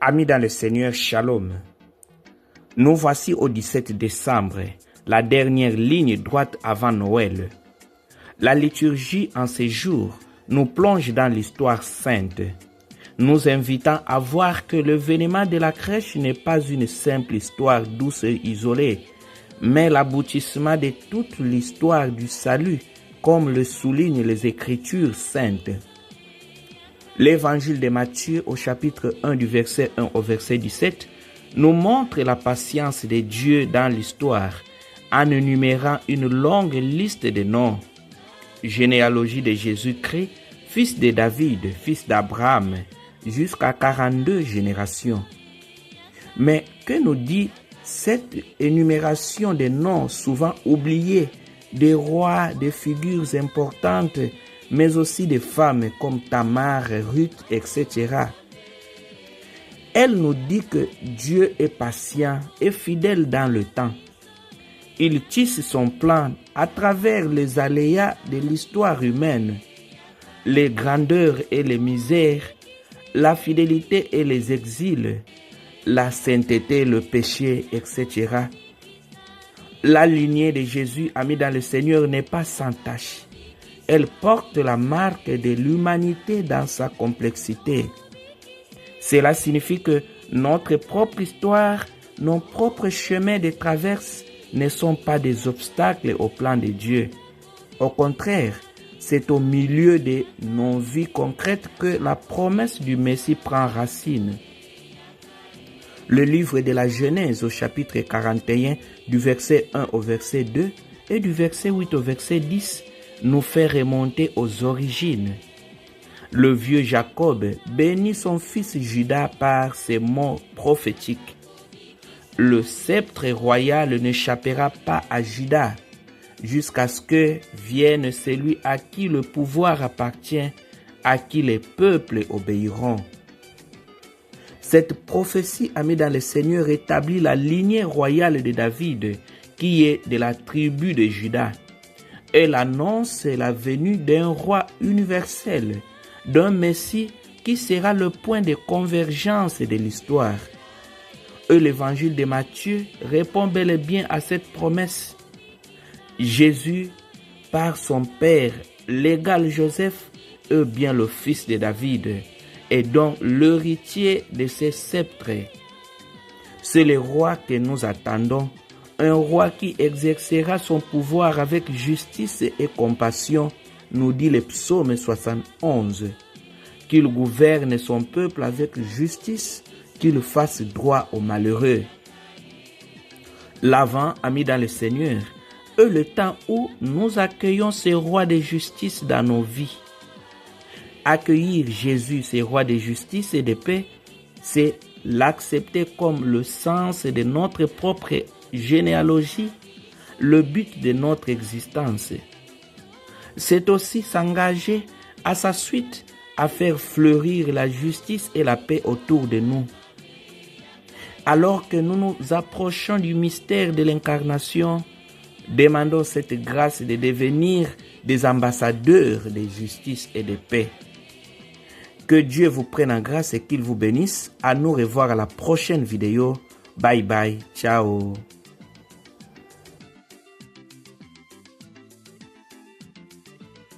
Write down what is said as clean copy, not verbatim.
Amis dans le Seigneur, Shalom. Nous voici au 17 décembre, la dernière ligne droite avant Noël. La liturgie en ces jours nous plonge dans l'histoire sainte, nous invitant à voir que l'événement de la crèche n'est pas une simple histoire douce et isolée, mais l'aboutissement de toute l'histoire du salut, comme le soulignent les Écritures saintes. L'évangile de Matthieu au chapitre 1 du verset 1 au verset 17 nous montre la patience de Dieu dans l'histoire en énumérant une longue liste de noms. Généalogie de Jésus-Christ, fils de David, fils d'Abraham, jusqu'à 42 générations. Mais que nous dit cette énumération de noms souvent oubliés, des rois, des figures importantes, mais aussi des femmes comme Tamar, Ruth, etc. Elle nous dit que Dieu est patient et fidèle dans le temps. Il tisse son plan à travers les aléas de l'histoire humaine, les grandeurs et les misères, la fidélité et les exils, la sainteté, le péché, etc. La lignée de Jésus, ami dans le Seigneur, n'est pas sans tache. Elle porte la marque de l'humanité dans sa complexité. Cela signifie que notre propre histoire, nos propres chemins de traverse ne sont pas des obstacles au plan de Dieu. Au contraire, c'est au milieu de nos vies concrètes que la promesse du Messie prend racine. Le livre de la Genèse au chapitre 41, du verset 1 au verset 2 et du verset 8 au verset 10, nous fait remonter aux origines. Le vieux Jacob bénit son fils Judas par ses mots prophétiques. Le sceptre royal n'échappera pas à Judas, jusqu'à ce que vienne celui à qui le pouvoir appartient, à qui les peuples obéiront. Cette prophétie, amis dans le Seigneur, établit la lignée royale de David, qui est de la tribu de Juda. Elle annonce la venue d'un roi universel, d'un Messie qui sera le point de convergence de l'histoire. Et l'évangile de Matthieu répond bel et bien à cette promesse. Jésus, par son père, l'égal Joseph, est bien le fils de David, et donc l'héritier de ses sceptres. C'est le roi que nous attendons, un roi qui exercera son pouvoir avec justice et compassion, nous dit le psaume 71, qu'il gouverne son peuple avec justice, qu'il fasse droit aux malheureux. L'Avent, amis dans le Seigneur, est le temps où nous accueillons ce roi de justice dans nos vies. Accueillir Jésus, ce roi de justice et de paix, c'est l'accepter comme le sens de notre propre généalogie, le but de notre existence. C'est aussi s'engager à sa suite à faire fleurir la justice et la paix autour de nous. Alors que nous nous approchons du mystère de l'incarnation, demandons cette grâce de devenir des ambassadeurs de justice et de paix. Que Dieu vous prenne en grâce et qu'il vous bénisse. À nous revoir à la prochaine vidéo. Bye bye. Ciao.